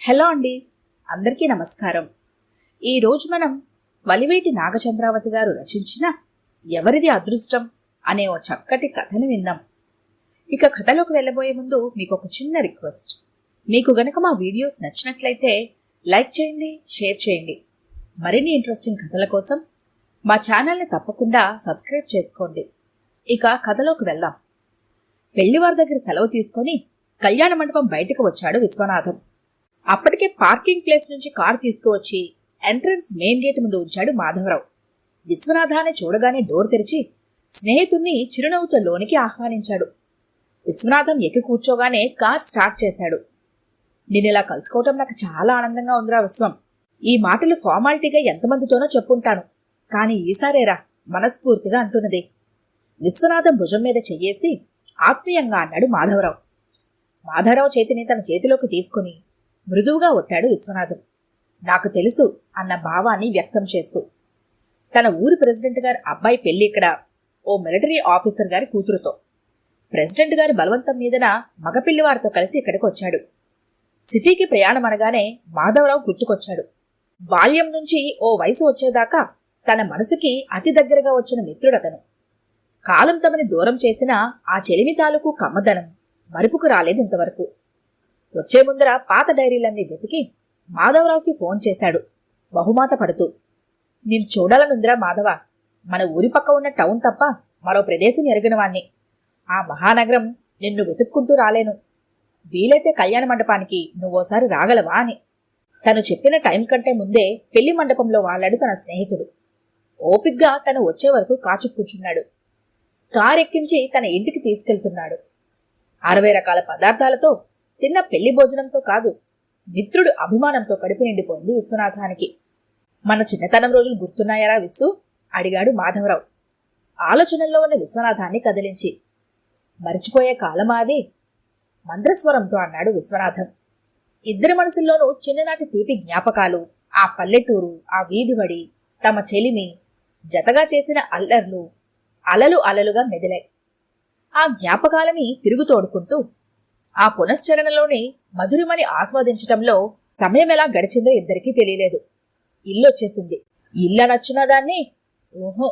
Hello అండి, అందరికీ నమస్కారం. ఈరోజు మనం వలివేటి నాగచంద్రావతి గారు రచించిన ఎవరిది అదృష్టం అనే ఓ చక్కటి కథను విందాం. ఇక కథలోకి వెళ్ళబోయే ముందు మీకు ఒక చిన్న రిక్వెస్ట్. మీకు గనక మా వీడియోస్ నచ్చినట్లయితే లైక్ చేయండి, షేర్ చేయండి. మరిన్ని ఇంట్రెస్టింగ్ కథల కోసం మా ఛానల్ని తప్పకుండా సబ్స్క్రైబ్ చేసుకోండి. ఇక కథలోకి వెళ్దాం. పెళ్లివారి దగ్గర సెలవు తీసుకొని కళ్యాణ మండపం బయటకు వచ్చాడు విశ్వనాథం. అప్పటికే పార్కింగ్ ప్లేస్ నుంచి కారు తీసుకువచ్చి ఎంట్రన్స్ మెయిన్ గేట్ ముందు ఉంచాడు మాధవరావు. విశ్వనాథాన్ని చూడగానే డోర్ తెరిచి స్నేహితుణ్ణి చిరునవ్వుతో లోనికి ఆహ్వానించాడు. విశ్వనాథం ఎక్కి కూర్చోగానే కార్ స్టార్ట్ చేశాడు. నిన్నిలా కలుసుకోవటం నాకు చాలా ఆనందంగా ఉందిరా విశ్వం. ఈ మాటలు ఫార్మాలిటీగా ఎంతమందితోనో చెప్పుంటాను, కానీ ఈసారేరా మనస్ఫూర్తిగా అంటున్నది. విశ్వనాథం భుజం మీద చెయ్యేసి ఆత్మీయంగా అన్నాడు మాధవరావు. మాధవరావు చేతిని తన చేతిలోకి తీసుకుని మృదువుగా ఒత్తాడు విశ్వనాథం. నాకు తెలుసు అన్న భావాన్ని వ్యక్తం చేస్తూ. తన ఊరి ప్రెసిడెంట్ గారి అబ్బాయి పెళ్లి ఇక్కడ, ఓ మిలిటరీ ఆఫీసర్ గారి కూతురుతో. ప్రెసిడెంట్ గారి బలవంతం మీదన మగపిల్లివారితో కలిసి ఇక్కడికి వచ్చాడు. సిటీకి ప్రయాణం అనగానే మాధవరావు గుర్తుకొచ్చాడు. బాల్యం నుంచి ఓ వయసు వచ్చేదాకా తన మనసుకి అతి దగ్గరగా వచ్చిన మిత్రుడతను. కాలం తమని దూరం చేసిన ఆ చెలిమి తాలూకు కమ్మదనం మరుపుకు రాలేదు ఇంతవరకు. వచ్చే ముందర పాత డైరీలన్నీ వెతికి మాధవరావుకి ఫోన్ చేశాడు బహుమాట పడుతూ. నేను చూడాలనుందిరా మాధవ. మన ఊరి పక్క ఉన్న టౌన్ తప్ప మరో ప్రదేశం ఎరిగినవాణ్ణి. ఆ మహానగరం నిన్ను వెతుక్కుంటూ రాలేను. వీలైతే కళ్యాణ మండపానికి నువ్వోసారి రాగలవా అని. తను చెప్పిన టైం కంటే ముందే పెళ్లి మండపంలో వాళ్లాడు తన స్నేహితుడు. ఓపిగ్గా తను వచ్చే వరకు కాచు కూర్చున్నాడు. కారెక్కించి తన ఇంటికి తీసుకెళ్తున్నాడు. 60 రకాల పదార్థాలతో తిన్న పెళ్లి భోజనంతో కాదు, మిత్రుడు అభిమానంతో కడుపు నిండిపోయింది విశ్వనాథానికి. మన చిన్నతనం రోజులు గుర్తున్నాయారా విస్సు అడిగాడు మాధవరావు ఆలోచనల్లో ఉన్న విశ్వనాథాన్ని కదిలించి. మరిచిపోయే కాలమాది మంద్రస్వరంతో అన్నాడు విశ్వనాథం. ఇద్దరి మనసుల్లోనూ చిన్ననాటి తీపి జ్ఞాపకాలు, ఆ పల్లెటూరు, ఆ వీధిబడి, తమ చెలిమి, జతగా చేసిన అల్లర్లు అలలు అలలుగా మెదిలాయి. ఆ జ్ఞాపకాలని తిరుగు తోడుకుంటూ ఆ పునశ్చరణలోని మధురిమని ఆస్వాదించటంలో సమయం ఎలా గడిచిందో ఇద్దరికీ తెలియలేదు. ఇల్లొచ్చేసింది. ఇల్ల నచ్చున్న దాన్ని ఓహో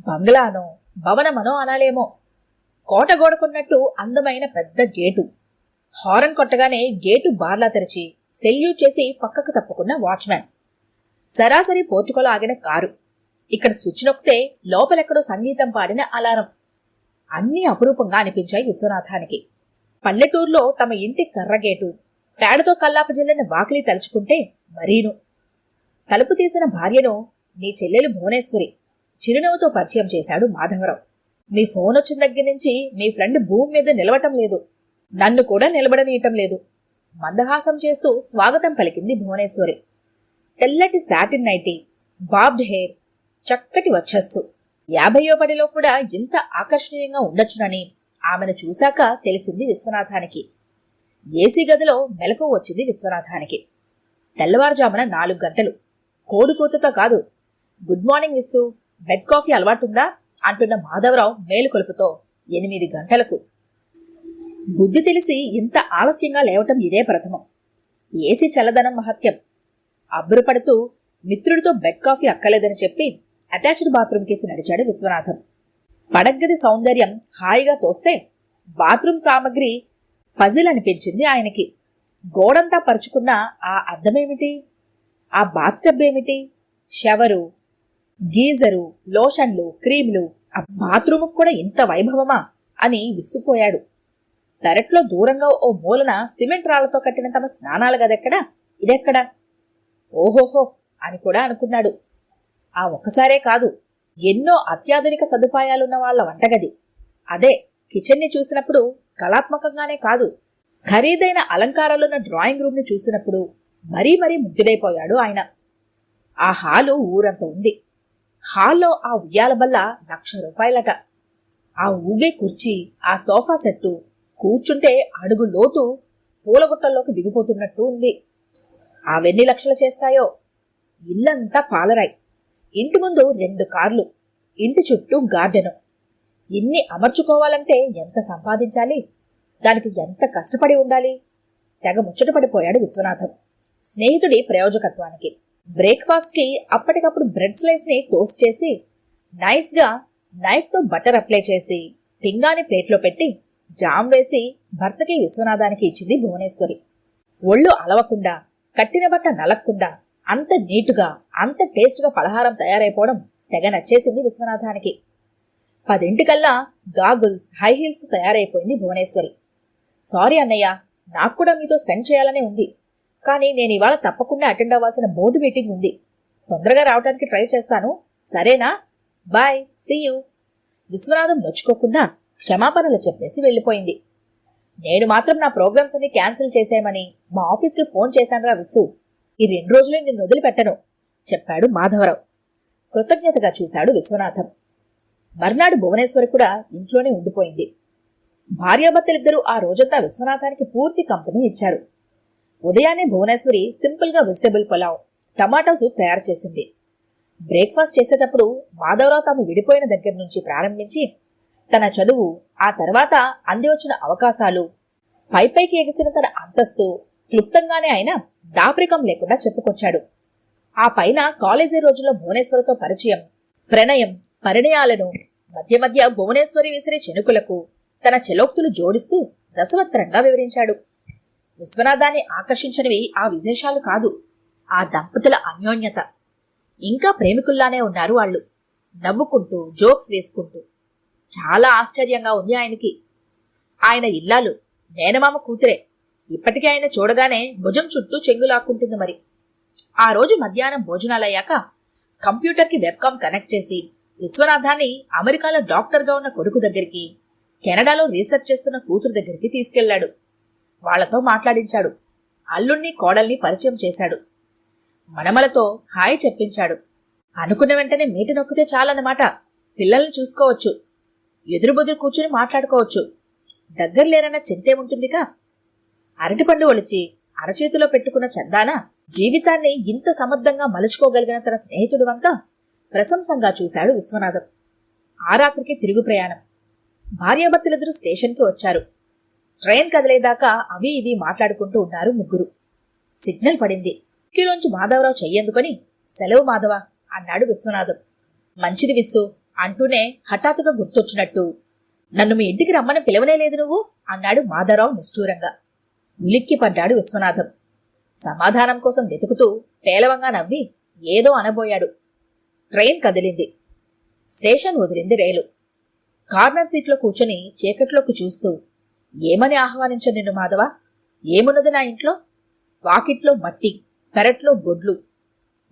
బంగ్లానో భవనమనో అనాలేమో. కోటగోడకున్నట్టు అందమైన పెద్ద గేటు. హారన్ కొట్టగానే గేటు బార్లా తెరిచి సెల్యూట్ చేసి పక్కకు తప్పుకున్న వాచ్మ్యాన్. సరాసరి పోర్చుకోలో ఆగిన కారు. ఇక్కడ స్విచ్ నొక్కితే లోపలెక్కడో సంగీతం పాడిన అలారం. అన్నీ అపురూపంగా అనిపించాయి విశ్వనాథానికి. పల్లెటూరులో తమ ఇంటి కర్రగేటు, పేడతో కల్లాపజల్లిన వాకిలి తలుచుకుంటే మరీను. తలుపు తీసిన భార్యను నీ చెల్లెలు భువనేశ్వరి చిరునవ్వుతో పరిచయం చేశాడు మాధవరావు. మీ ఫోన్ వచ్చిన దగ్గర నుంచి మీ ఫ్రెండ్ భూమి మీద నిలవటం లేదు, నన్ను కూడా నిలబడనీయటం లేదు. మందహాసం చేస్తూ స్వాగతం పలికింది భువనేశ్వరి. తెల్లటి సాటిన్ నైటీ, బాబ్డ్ హెయిర్, చక్కటి వచ్చస్సు. 50వ పడిలో కూడా ఇంత ఆకర్షణీయంగా ఉండొచ్చునని ఆమెను చూశాక తెలిసింది విశ్వనాథానికి. ఏసీ గదిలో మెలకు వచ్చింది విశ్వనాథానికి. తెల్లవారుజామున 4 గంటలు. కోడికూతతో కాదు, good morning Vissu, bed coffee అలవాటుందా అంటున్న మాధవరావు మేలుకొలుపుతో 8 గంటలకు. బుద్ధి తెలిసి ఇంత ఆలస్యంగా లేవటం ఇదే ప్రథమం. ఏసీ చల్లదనం మహత్యం. అబ్బురపడుతూ మిత్రుడితో బెడ్ కాఫీ అక్కలేదని చెప్పి అటాచ్డ్ బాత్రూమ్ కేసి నడిచాడు విశ్వనాథం. పడగ్గది సౌందర్యం హాయిగా తోస్తే బాత్రూమ్ సామగ్రి పజిల్ అనిపించింది ఆయనకి. గోడంతా పరుచుకున్న ఆ అద్దమేమిటి, ఆ బాత్ టబ్ ఏమిటి, షవరు, గీజరు, లోషన్లు, క్రీములు, ఆ బాత్రూమ్ కూడా ఇంత వైభవమా అని విస్తుపోయాడు. పెరట్లో దూరంగా ఓ మూలన సిమెంట్ రాళ్లతో కట్టిన తమ స్నానాల గదెక్కడా, ఇదెక్కడా? ఓహోహో అని కూడా అనుకున్నాడు. ఆ ఒక్కసారే కాదు, ఎన్నో అత్యాధునిక సదుపాయాలున్న వాళ్ల వంటగది. అదే కిచెన్ని చూసినప్పుడు కళాత్మకంగానే కాదు, ఖరీదైన అలంకారాలున్న డ్రాయింగ్ రూమ్ ని చూసినప్పుడు మరీ మరీ ముగ్ధుడైపోయాడు ఆయన. ఆ హాలు ఊరంత ఉంది. హాల్లో ఆ ఉయ్యాల బల్ల 1,00,000 రూపాయలట. ఆ ఊగే కుర్చీ, ఆ సోఫా సెట్టు కూర్చుంటే అడుగు లోతు పూలగుట్టల్లోకి దిగిపోతున్నట్టు ఉంది. అవెన్ని లక్షలు చేస్తాయో. ఇల్లంతా పాలరాయి. ఇంటి ముందు 2 కార్లు, ఇంటి చుట్టూ గార్డెను. ఇన్ని అమర్చుకోవాలంటే ఎంత సంపాదించాలి, దానికి ఎంత కష్టపడి ఉండాలి. తెగ ముచ్చటపడిపోయాడు విశ్వనాథం. స్నేహితుడి ప్రయోజకత్వానికి. బ్రేక్ఫాస్ట్కి అప్పటికప్పుడు బ్రెడ్ స్లైస్ని టోస్ట్ చేసి నైస్గా నైఫ్తో బటర్ అప్లై చేసి పింగాని ప్లేట్లో పెట్టి జామ్ వేసి భర్తకి విశ్వనాథానికి ఇచ్చింది భువనేశ్వరి. ఒళ్ళు అలవకుండా, కట్టిన బట్ట నలక్కుండా అంత నీటుగా, అంత టేస్ట్గా పలహారం తయారైపోవడం తెగ నచ్చేసింది విశ్వనాథానికి. 10 గాగుల్స్, హై హీల్స్ తయారైపోయింది భువనేశ్వరి. సారీ అన్నయ్య, నాకు కూడా మీతో స్పెండ్ చేయాలనే ఉంది, కానీ నేను ఇవాళ తప్పకుండా అటెండ్ అవ్వాల్సిన బోర్డు మీటింగ్ ఉంది. తొందరగా రావడానికి ట్రై చేస్తాను, సరేనా? Bye, see you. విశ్వనాథం నొచ్చుకోకుండా క్షమాపణలు చెప్పేసి వెళ్ళిపోయింది. నేను మాత్రం నా ప్రోగ్రామ్స్ అన్ని క్యాన్సిల్ చేసేయమని మా ఆఫీస్కి ఫోన్ చేశానురా విస్సు. ఈ 2 రోజులే నిన్ను వదిలిపెట్టను చెప్పాడు మాధవరావు. కృతజ్ఞతగా చూశాడు విశ్వనాథం. మర్నాడు భువనేశ్వరి కూడా ఇంట్లోనే ఉండిపోయింది. భార్యాభర్తలిద్దరూ ఆ రోజంతా విశ్వనాథానికి పూర్తి కంపెనీ ఇచ్చారు. ఉదయాన్నే భువనేశ్వరి సింపుల్గా వెజిటబుల్ పులావ్, టమాటో సూప్ తయారు చేసింది. బ్రేక్ఫాస్ట్ చేసేటప్పుడు మాధవరావు తాము విడిపోయిన దగ్గర నుంచి ప్రారంభించి తన చదువు, ఆ తర్వాత అంది వచ్చిన అవకాశాలు, పైపైకి ఎగిసిన తన అంతస్తు క్లుప్తంగానే అయినా దాపరికం లేకుండా చెప్పుకొచ్చాడు. ఆ పైన కాలేజీ రోజుల్లో భువనేశ్వరితో పరిచయం, ప్రణయం, పరిణయాలను మధ్య మధ్య భువనేశ్వరి విసిరే చెనుకులకు తన చెలోక్తులు జోడిస్తూ రసవత్తరంగా వివరించాడు. విశ్వనాథాన్ని ఆకర్షించనివి ఆ విశేషాలు కాదు, ఆ దంపతుల అన్యోన్యత. ఇంకా ప్రేమికుల్లానే ఉన్నారు వాళ్ళు, నవ్వుకుంటూ జోక్స్ వేసుకుంటూ. చాలా ఆశ్చర్యంగా ఉంది ఆయనకి. ఆయన ఇల్లాలు మేనమామ కూతురే. ఇప్పటికీ ఆయన చూడగానే భుజం చుట్టూ చెంగులాక్కుంటుంది మరి. ఆ రోజు మధ్యాహ్నం భోజనాలయ్యాక కంప్యూటర్కి వెబ్కామ్ కనెక్ట్ చేసి విశ్వనాథాన్ని అమెరికాలో డాక్టర్గా ఉన్న కొడుకు దగ్గరికి, కెనడాలో రీసెర్చ్ చేస్తున్న కూతురు దగ్గరికి తీసుకెళ్లాడు. వాళ్లతో మాట్లాడించాడు. అల్లుణ్ణి కోడల్ని పరిచయం చేశాడు. మనమలతో హాయ్ చెప్పించాడు. అనుకున్న వెంటనే మీటి నొక్కితే చాలన్నమాట. పిల్లల్ని చూసుకోవచ్చు, ఎదురుబొదురు కూర్చుని మాట్లాడుకోవచ్చు. దగ్గర లేరన్న చింతేముంటుందిగా. అరటిపండు ఒలిచి అరచేతిలో పెట్టుకున్న చందాన జీవితాన్ని ఇంత సమర్థంగా మలుచుకోగలిగిన తన స్నేహితుడి వంక ప్రశంసంగా చూశాడు విశ్వనాథం. ఆ రాత్రికి తిరుగు ప్రయాణం. భార్యాభర్తలిద్దరూ స్టేషన్కి వచ్చారు. ట్రైన్ కదిలేదాకా అవి ఇవి మాట్లాడుకుంటూ ఉన్నారు ముగ్గురు. సిగ్నల్ పడింది. కిలోంచి మాధవరావు చెయ్యేందుకొని సెలవు మాధవ అన్నాడు విశ్వనాథం. మంచిది విస్సు అంటూనే హఠాత్తుగా గుర్తొచ్చినట్టు, నన్ను మీ ఇంటికి రమ్మని పిలవనేలేదు నువ్వు అన్నాడు మాధవరావు నిష్ఠూరంగా. ఉలిక్కి పడ్డాడు విశ్వనాథం. సమాధానం కోసం వెతుకుతూ పేలవంగా నవ్వి ఏదో అనబోయాడు. ట్రైన్ కదిలింది. స్టేషన్ వదిలింది రైలు. కార్నర్ సీట్లో కూర్చొని చీకట్లోకి చూస్తూ, ఏమని ఆహ్వానించ నిన్ను మాధవ? ఏమున్నది నా ఇంట్లో? వాకిట్లో మట్టి, పెరట్లో గొడ్లు.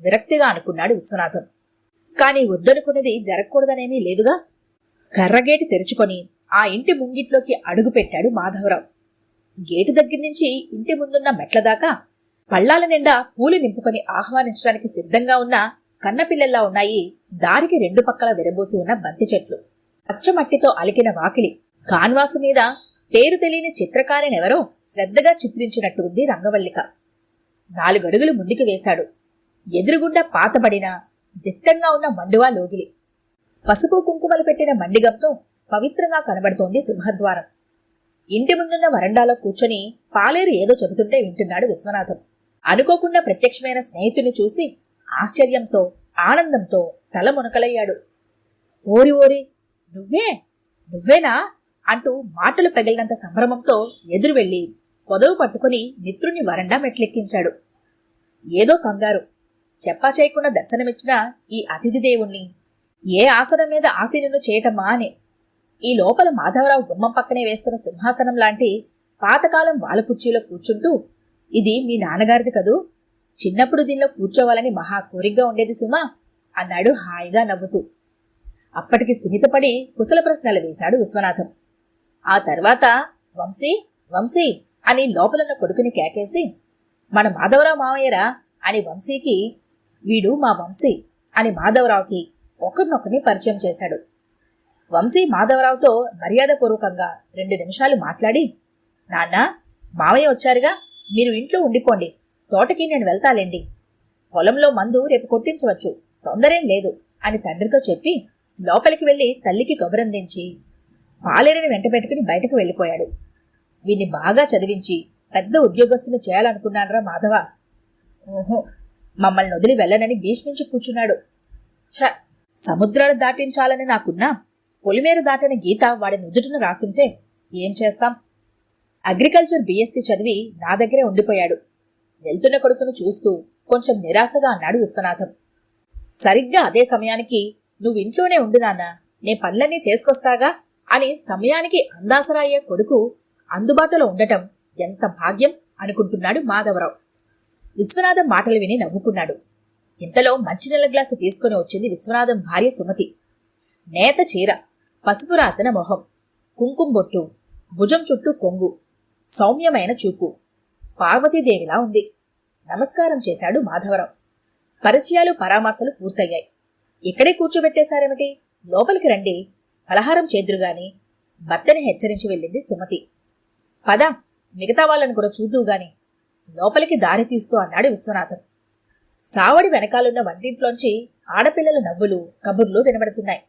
విరక్తిగా అనుకున్నాడు విశ్వనాథం. కాని వద్దనుకున్నది జరగకూడదనేమీ లేదుగా. కర్రగేటు తెరుచుకొని ఆ ఇంటి ముంగిట్లోకి అడుగుపెట్టాడు మాధవరావు. గేటు దగ్గర నుంచి ఇంటి ముందున్న మెట్ల దాకా పళ్ళాల నిండా పూలు నింపుకొని ఆహ్వానించడానికి సిద్ధంగా ఉన్న కన్నపిల్లల్లా ఉన్నాయి దారికి 2 పక్కల విరబోసి ఉన్న బంతి చెట్లు. పచ్చమట్టితో అలికిన వాకిలి, కాన్వాసు మీద పేరు తెలియని చిత్రకారినెవరో శ్రద్ధగా చిత్రించినట్టు ఉంది రంగవల్లిక. 4 అడుగులు ముందుకు వేశాడు. ఎదురుగుండా పాతబడిన దిట్టంగా ఉన్న మండువా లోగిలి. పసుపు కుంకుమలు పెట్టిన మండిగంతో పవిత్రంగా కనబడుతోంది సింహద్వారం. ఇంటి ముందున్న వరండాలో కూర్చొని పాలేరు ఏదో చెబుతుంటే వింటున్నాడు విశ్వనాథం. అనుకోకుండా ప్రత్యక్షమైన స్నేహితుని చూసి ఆశ్చర్యంతో, ఆనందంతో తల మునకలయ్యాడు. ఓరి ఓరి, నువ్వేనా అంటూ మాటలు పెగిలినంత సంభ్రమంతో ఎదురు వెళ్లి పొదవు పట్టుకుని మిత్రుని వరండా మెట్లెక్కించాడు. ఏదో కంగారు, చెప్పా చేయకుండా దర్శనమిచ్చిన ఈ అతిథి దేవుణ్ణి ఏ ఆసనం మీద ఆసీనును చేయటమ్మా అని. ఈ లోపల మాధవరావు గుమ్మం పక్కనే వేస్తున్న సింహాసనం లాంటి పాతకాలం వాలుకుర్చీలో కూర్చుంటూ, ఇది మీ నాన్నగారిది కదూ, చిన్నప్పుడు దీనిలో కూర్చోవాలని మహా కోరికగా ఉండేది సుమా అన్నాడు హాయిగా నవ్వుతూ. అప్పటికి స్థిమితపడి కుశల ప్రశ్నలు వేశాడు విశ్వనాథం. ఆ తర్వాత వంశీ వంశీ అని లోపలున్న కొడుకుని కేకేసి, మన మాధవరావు మావయ్యరా అని వంశీకి, వీడు మా వంశీ అని మాధవరావుకి ఒకరినొకరిని పరిచయం చేశాడు. వంశీ మాధవరావుతో మర్యాదపూర్వకంగా 2 నిమిషాలు మాట్లాడి, నాన్న మావయ్య వచ్చారుగా, మీరు ఇంట్లో ఉండిపోండి, తోటకి నేను వెళ్తాలేండి, పొలంలో మందు రేపు కొట్టించవచ్చు, తొందరేం లేదు అని తండ్రితో చెప్పి లోపలికి వెళ్లి తల్లికి కబురందించి పాలేరుని వెంట పెట్టుకుని బయటకు వెళ్లిపోయాడు. వీణ్ణి బాగా చదివించి పెద్ద ఉద్యోగస్తుని చేయాలనుకున్నానరా మాధవ, ఓహో, మమ్మల్ని వదిలి వెళ్ళనని భీష్మించి కూర్చున్నాడు. ఛ, సముద్రాలు దాటించాలని నాకున్నా పొలిమేర దాటని గీత వాడి నుదుటిన రాసుంటే ఏం చేస్తాం? అగ్రికల్చర్ బీఎస్సీ చదివి నా దగ్గరే ఉండిపోయాడు. వెళ్తున్న కొడుకును చూస్తూ కొంచెం నిరాశగా అన్నాడు విశ్వనాథం. సరిగ్గా అదే సమయానికి నువ్వింట్లోనే ఉండు నాన్న, నే పనులన్నీ చేసుకొస్తాగా అని సమయానికి అందాసరా అయ్యే కొడుకు అందుబాటులో ఉండటం ఎంత భాగ్యం అనుకుంటున్నాడు మాధవరావు. విశ్వనాథం మాటలు విని నవ్వుకున్నాడు. ఇంతలో మంచినీళ్ళ గ్లాసు తీసుకుని వచ్చింది విశ్వనాథం భార్య సుమతి. నేత చీర, పసుపు రాసిన మొహం, కుంకుమ బొట్టు, భుజం చుట్టూ కొంగు, సౌమ్యమైన చూపు, పార్వతీదేవిలా ఉంది. నమస్కారం చేశాడు మాధవరావు. పరిచయాలు పరామర్శలు పూర్తయ్యాయి. ఇక్కడే కూర్చోబెట్టేశారేమిటి? లోపలికి రండి, పలహారం చేదురుగాని భర్తని హెచ్చరించి వెళ్ళింది సుమతి. పద, మిగతా వాళ్ళని కూడా చూద్దువుగాని లోపలికి దారి తీస్తూ అన్నాడు విశ్వనాథం. సావడి వెనకాలున్న వంటింట్లోంచి ఆడపిల్లల నవ్వులు కబుర్లు వినబడుతున్నాయి.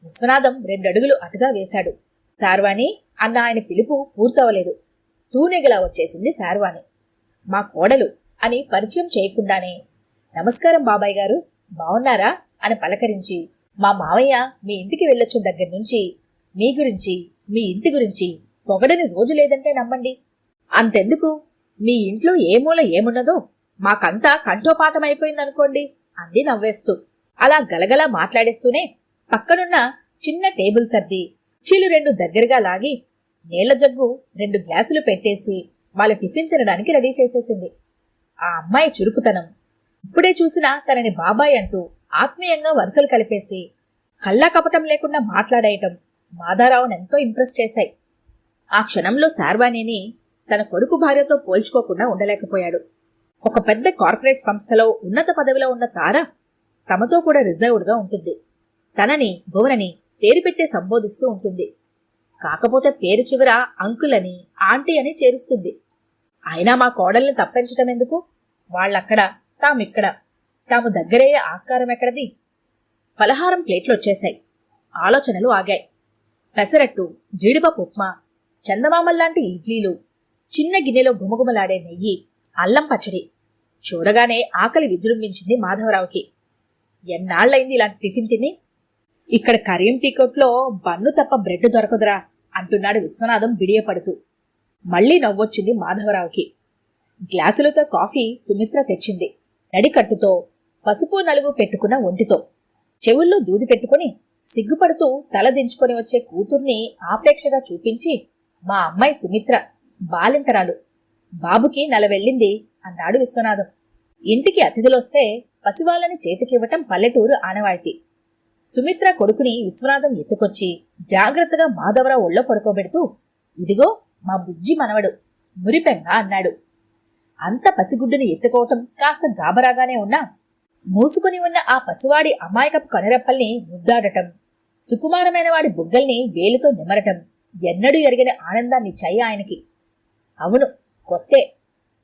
విశ్వనాథం 2 అడుగులు అటుగా వేశాడు. శార్వాణి అన్న ఆయన పిలుపు పూర్తవలేదు. తూనెగలా వచ్చేసింది శార్వాణి. మా కోడలు అని పరిచయం చేయకుండానే నమస్కారం బాబాయ్ గారు, బావున్నారా అని పలకరించి, మా మావయ్య మీ ఇంటికి వెళ్ళొచ్చిన దగ్గర నుంచి మీ గురించి, మీ ఇంటి గురించి పొగడని రోజు లేదంటే నమ్మండి. అంతెందుకు, మీ ఇంట్లో ఏ మూల ఏమున్నదో మాకంతా కంఠోపాఠమైపోయిందనుకోండి అంది నవ్వేస్తూ. అలా గలగలా మాట్లాడేస్తూనే పక్కనున్న చిన్న టేబుల్ సర్ది కుర్చీలు 2 దగ్గరగా లాగి నీళ్ల జగ్గు 2 గ్లాసులు పెట్టేసి వాళ్ళు టిఫిన్ తినడానికి రెడీ చేసేసింది. ఆ అమ్మాయి చురుకుతనం, ఇప్పుడే చూసినా తనని బాబాయ్ అంటూ ఆత్మీయంగా వరుసలు కలిపేసి కల్లా కపటం లేకుండా మాట్లాడేయటం మాధవరావునెంతో ఇంప్రెస్ చేశాయి. ఆ క్షణంలో శార్వాణిని తన కొడుకు భార్యతో పోల్చుకోకుండా ఉండలేకపోయాడు. ఒక పెద్ద కార్పొరేట్ సంస్థలో ఉన్నత పదవిలో ఉన్న తార తమతో కూడా రిజర్వ్డ్గా ఉంటుంది. తనని భువనని పేరు పెట్టే సంబోధిస్తూ ఉంటుంది. కాకపోతే పేరు చివర అంకుల్ అని, ఆంటీ అని చేరుస్తుంది. అయినా మా కోడల్ని తప్పించటం ఎందుకు? వాళ్ళక్కడ, తామిక్కడ, తాము దగ్గరయ్యే ఆస్కారం ఎక్కడది? ఫలహారం ప్లేట్లొచ్చేశాయి. ఆలోచనలు ఆగాయి. పెసరట్టు, జీడిపప్పు ఉప్మా, చందమామల్లాంటి ఇడ్లీలు, చిన్న గిన్నెలో గుమగుమలాడే నెయ్యి, అల్లం పచ్చడి. చూడగానే ఆకలి విజృంభించింది మాధవరావుకి. ఎన్నాళ్లైంది ఇలాంటి టిఫిన్ తిని? ఇక్కడ కరీం టీకొట్లో బన్ను తప్ప బ్రెడ్ దొరకదురా అంటున్నాడు విశ్వనాథం బిడియపడుతూ. మళ్లీ నవ్వొచ్చింది మాధవరావుకి. గ్లాసులతో కాఫీ సుమిత్ర తెచ్చింది. నడికట్టుతో, పసుపు నలుగు పెట్టుకున్న ఒంటితో, చెవుల్లో దూది పెట్టుకుని సిగ్గుపడుతూ తల దించుకొని వచ్చే కూతుర్ని ఆపేక్షగా చూపించి, మా అమ్మాయి సుమిత్ర, బాలింతరాలు, బాబుకి 40 వెళ్ళింది అన్నాడు విశ్వనాథం. ఇంటికి అతిథులొస్తే పసివాళ్లని చేతికివ్వటం పల్లెటూరు ఆనవాయితీ. సుమిత్ర కొడుకుని విశ్వనాథం ఎత్తుకొచ్చి జాగ్రత్తగా మాధవరావు ఒళ్ళో పడుకోబెడుతూ, ఇదిగో మా బుజ్జి మనవడు మురిపెంగా అన్నాడు. అంత పసిగుడ్డుని ఎత్తుకోవటం కాస్త గాబరాగానే ఉన్నా మూసుకుని ఉన్న ఆ పసివాడి అమాయకపు కనురెప్పల్ని ముద్దాడటం, సుకుమారమైన వాడి బుగ్గల్ని వేలితో నిమరటం ఎన్నడూ ఎరిగిన ఆనందాన్నిచ్చాయి ఆయనకి. అవును, కొత్తే.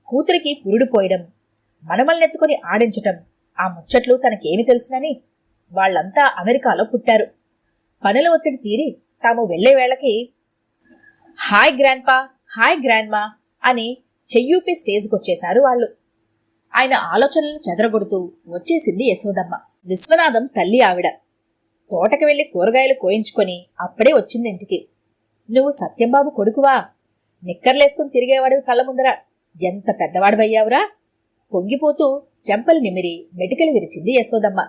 కూతురికి పురుడు పోయడం, మనమల్నెత్తుకుని ఆడించటం, ఆ ముచ్చట్లు తనకేమి తెలుసునని. వాళ్లంతా అమెరికాలో పుట్టారు. పనుల ఒత్తిడి తీరి తాము వెళ్లే వేళకి హాయ్ గ్రాండ్పా, హాయ్ గ్రాండ్మా అని చెయ్యూపి స్టేజ్కొచ్చేశారు వాళ్ళు. ఆయన ఆలోచనలను చెదరగొడుతూ వచ్చేసింది యశోదమ్మ, విశ్వనాథం తల్లి ఆవిడ. తోటకి వెళ్లి కూరగాయలు కోయించుకొని అప్పుడే వచ్చింది ఇంటికి. నువ్వు సత్యంబాబు కొడుకువా? నిక్కర్లేసుకుని తిరిగేవాడివి కళ్ళ ముందర ఎంత పెద్దవాడివయ్యావురా? పొంగిపోతూ చెంపలు నిమిరి మెటికలు విరిచింది యశోదమ్మ.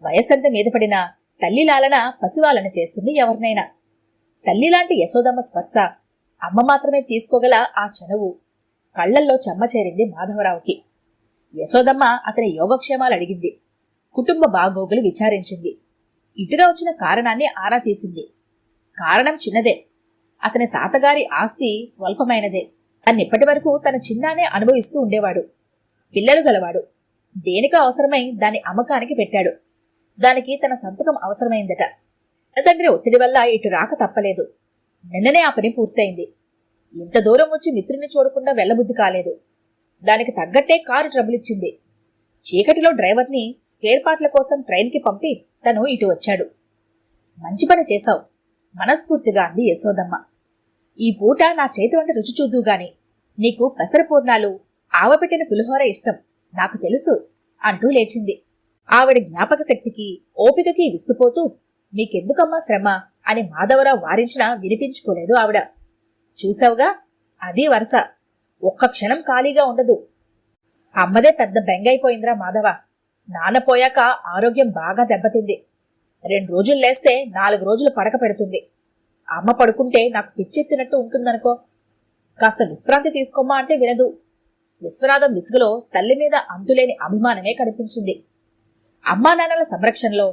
వయస్సంత మీద పడినా తల్లి లాలన పసివాలన చేస్తుంది ఎవరినైనా. తల్లిలాంటి యశోదమ్మ స్పర్శ అమ్మ మాత్రమే తీసుకోగల ఆ చనువు కళ్లల్లో చెమ్మ చేరింది మాధవరావుకి. యశోదమ్మ అతని యోగక్షేమాలు అడిగింది. కుటుంబ బాగోగులు విచారించింది. ఇటుగా వచ్చిన కారణాన్ని ఆరా తీసింది. కారణం చిన్నదే. అతని తాతగారి ఆస్తి స్వల్పమైనదే. అన్నిప్పటి వరకు తన చిన్నానే అనుభవిస్తూ ఉండేవాడు. పిల్లలు గలవాడు. దేనికో అవసరమై దాన్ని అమ్మకానికి పెట్టాడు. దానికి తన సంతకం అవసరమైందట. తండ్రి ఒత్తిడి వల్ల ఇటు రాక తప్పలేదు. నిన్ననే ఆ పని పూర్తయింది. ఇంత దూరం వచ్చి మిత్రుని చూడకుండా వెళ్లబుద్ధి కాలేదు. దానికి తగ్గట్టే కారు ట్రబులిచ్చింది. చీకటిలో డ్రైవర్ని స్పేర్ పార్ట్ల కోసం ట్రైన్కి పంపి తను ఇటు వచ్చాడు. మంచి పని చేశావు మనస్ఫూర్తిగా అంది యశోదమ్మ. ఈ పూట నా చేతి వంట రుచి చూద్దుగాని. నీకు పెసరపూర్ణాలు, ఆవపెట్టిన పులిహోర ఇష్టం. నాకు తెలుసు అంటూ లేచింది. ఆవిడ జ్ఞాపక శక్తికి ఓపికకి విస్తుపోతూ మీకెందుకమ్మా శ్రమ అని మాధవరావు వారించినా వినిపించుకోలేదు ఆవిడ. చూసావుగా, అదీ వరస, ఒక్క క్షణం ఖాళీగా ఉండదు. అమ్మదే పెద్ద బెంగైపోయిందిరా మాధవ. నాన్న పోయాక ఆరోగ్యం బాగా దెబ్బతింది. 2 రోజులు లేస్తే 4 రోజులు పడక పెడుతుంది. అమ్మ పడుకుంటే నాకు పిచ్చెత్తినట్టు ఉంటుందనుకో. కాస్త విశ్రాంతి తీసుకోమ్మా అంటే వినదు. విశ్వనాథం విసుగులో తల్లి మీద అంతులేని అభిమానమే కనిపించింది. అమ్మా నాన్నల సంరక్షణలో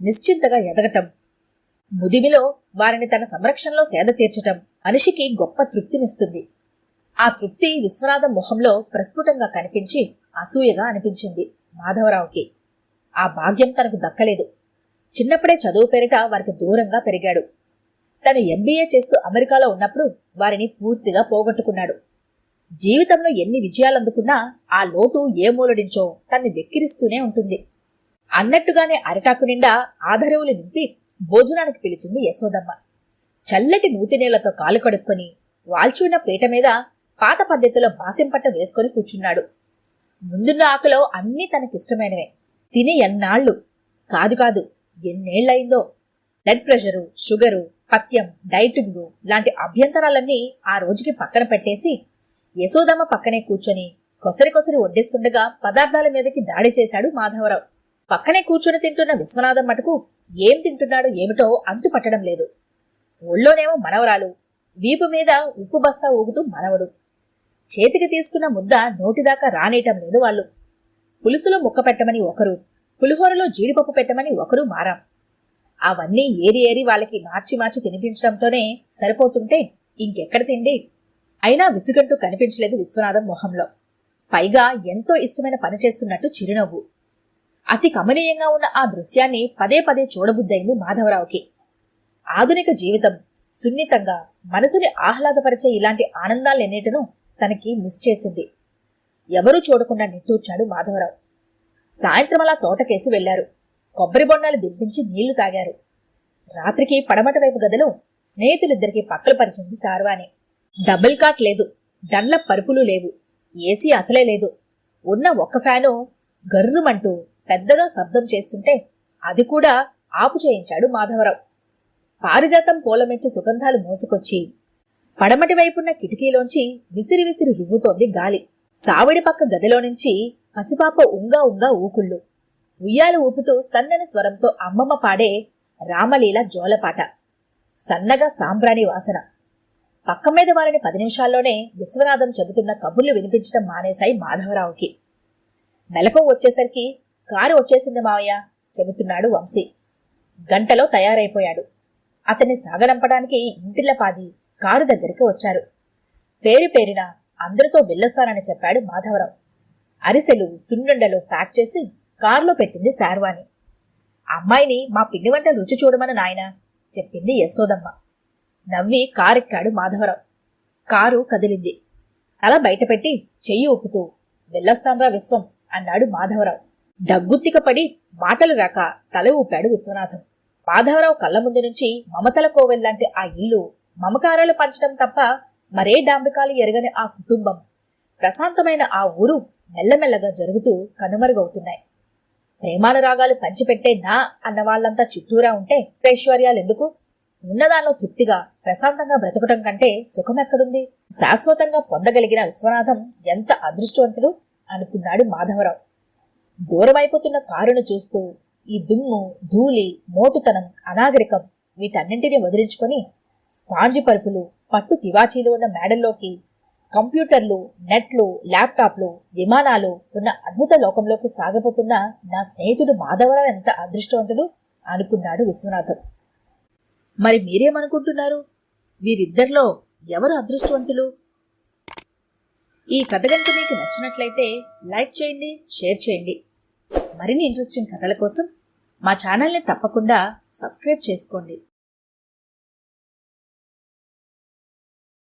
నిశ్చింతగా ఎదగటం, ముదిమిలో వారిని తన సంరక్షణలో సేద తీర్చటం మనిషికి గొప్ప తృప్తినిస్తుంది. ఆ తృప్తి విశ్వనాథం మొహంలో ప్రస్ఫుటంగా కనిపించి అసూయగా అనిపించింది మాధవరావుకి. ఆ భాగ్యం తనకు దక్కలేదు. చిన్నప్పుడే చదువు పేరిట వారికి దూరంగా పెరిగాడు. తను ఎంబీఏ చేస్తూ అమెరికాలో ఉన్నప్పుడు వారిని పూర్తిగా పోగొట్టుకున్నాడు. జీవితంలో ఎన్ని విజయాలందుకున్నా ఆ లోటు ఏ మూలడించో తన్ని వెక్కిరిస్తూనే ఉంటుంది. అన్నట్టుగానే అరిటాకు నిండా ఆధరువులు నింపి భోజనానికి పిలిచింది యశోదమ్మ. చల్లటి నూతినీళ్లతో కాలు కడుక్కొని వాల్చున్న పీట మీద పాత పద్ధతిలో బాసింపట్ట వేసుకుని కూర్చున్నాడు. ముందున్న ఆకులో అన్నీ తనకిష్టమైనవే. తిని ఎన్నాళ్లు కాదు ఎన్నేళ్లయిందో. బ్లడ్ ప్రెషరు, షుగరు, పథ్యం, డైటింగు లాంటి అభ్యంతరాలన్నీ ఆ రోజుకి పక్కన పెట్టేసి యశోదమ్మ పక్కనే కూర్చొని కొసరి వడ్డిస్తుండగా పదార్థాల మీదకి దాడి చేశాడు మాధవరావు. పక్కనే కూర్చొని తింటున్న విశ్వనాథం మటుకు ఏం తింటున్నాడో ఏమిటో అంతు పట్టడం లేదు. ఒళ్ళోనేమో మనవరాలు, వీపు మీద ఉప్పు బస్తా ఊగుతూ మనవడు. చేతికి తీసుకున్న ముద్ద నోటిదాకా రానేయటం లేదు వాళ్ళు. పులుసులో ముక్క పెట్టమని ఒకరు, పులిహోరలో జీడిపప్పు పెట్టమని ఒకరు మారాం. అవన్నీ ఏరి వాళ్ళకి మార్చి తినిపించడంతోనే సరిపోతుంటే ఇంకెక్కడ తిండి? అయినా విసుగంటూ కనిపించలేదు విశ్వనాథం మొహంలో. పైగా ఎంతో ఇష్టమైన పని చేస్తున్నట్టు చిరునవ్వు. అతి కమనీయంగా ఉన్న ఆ దృశ్యాన్ని పదే చూడబుద్దయింది మాధవరావుకి. ఆధునిక జీవితం సున్నితంగా మనసుని ఆహ్లాదపరిచే ఇలాంటి ఆనందాలెన్నిటినూ తనకి మిస్ చేసింది. ఎవరూ చూడకుండా నిట్టూర్చాడు మాధవరావు. సాయంత్రం అలా తోటకేసి వెళ్లారు. కొబ్బరి బొండాలు దింపించి నీళ్లు తాగారు. రాత్రికి పడమట వైపు గదిలో స్నేహితులిద్దరికీ పక్కలు పరిచింది శార్వాణి. డబుల్ కాట్ లేదు, డండ్ల పరుపులు లేవు, ఏసీ అసలే లేదు. ఉన్న ఒక్క ఫ్యాను గర్రుమంటూ పెద్దగా శబ్దం చేస్తుంటే అది కూడా ఆపు చేయించాడు మాధవరావు. పారిజాతం పూలమెంచి సుగంధాలు మోసుకొచ్చి పడమటి వైపున్న కిటికీలోంచి విసిరి రువ్వుతోంది గాలి. సావిడి పక్క గదిలో నుంచి పసిపాప ఉంగా ఊకుళ్ళు. ఉయ్యాలు ఊపుతూ సన్నని స్వరంతో అమ్మమ్మ పాడే రామలీల జోలపాట. సన్నగా సాంబ్రాణి వాసన. పక్క మీద వారిని 10 నిమిషాల్లోనే విశ్వనాథం చెబుతున్న కబుర్లు వినిపించడం మానేశాయి మాధవరావుకి. మెలకు వచ్చేసరికి కారు వచ్చేసింది మావయ్య చెబుతున్నాడు వంశీ. గంటలో తయారైపోయాడు. అతన్ని సాగనంపడానికి ఇంటిల్లపాది కారు దగ్గరికి వచ్చారు. పేరిన అందరితో వెళ్ళొస్తానని చెప్పాడు మాధవరావు. అరిసెలు, సున్నుండలు ప్యాక్ చేసి కారులో పెట్టింది శార్వాణి. అమ్మాయిని మా పిండి వంట రుచి చూడమని నాయన చెప్పింది యశోదమ్మ. నవ్వి కారెక్కాడు మాధవరావు. కారు కదిలింది. తల బయటపెట్టి చెయ్యి ఊపుతూ వెళ్ళొస్తాన్రా విశ్వం అన్నాడు మాధవరావు. దగ్గుత్తిక పడి మాటలు రాక తల ఊపాడు విశ్వనాథం. మాధవరావు కళ్ళ ముందు నుంచి మమతల కోవెల్లాంటి ఆ ఇల్లు, మమకారాలు పంచడం తప్ప మరే డాంబికాలు ఎరగని ఆ కుటుంబం, ప్రశాంతమైన ఆ ఊరు మెల్లమెల్లగా జరుగుతూ కనుమరుగవుతున్నాయి. ప్రేమానురాగాలు పంచిపెట్టే నా అన్నవాళ్లంతా చుట్టూరా ఉంటే ఐశ్వర్యాలెందుకు? ఉన్నదానిలో తృప్తిగా ప్రశాంతంగా బ్రతకటం కంటే సుఖమెక్కడుంది? శాశ్వతంగా పొందగలిగిన విశ్వనాథం ఎంత అదృష్టవంతుడు అనుకున్నాడు మాధవరావు. దూరమైపోతున్న కారును చూస్తూ ఈ దుమ్ము, ధూళి, మోటుతనం, అనాగరికం వీటన్నింటినీ వదిలించుకొని స్పాంజి పరుపులు, పట్టు తివాచీలు ఉన్న మేడల్లోకి, కంప్యూటర్లు, నెట్లు, ల్యాప్టాప్లు, విమానాలు ఉన్న అద్భుత లోకంలోకి సాగబోతున్న నా స్నేహితుడు మాధవరావు ఎంత అదృష్టవంతుడు అనుకున్నాడు విశ్వనాథం. మరి మీరేమనుకుంటున్నారు? వీరిద్దరిలో ఎవరు అదృష్టవంతులు? ఈ కథ గనుక మీకు నచ్చినట్లయితే లైక్ చేయండి, షేర్ చేయండి. మరిన్ని ఇంట్రెస్టింగ్ కథల కోసం మా ఛానల్ని తప్పకుండా సబ్స్క్రైబ్ చేసుకోండి.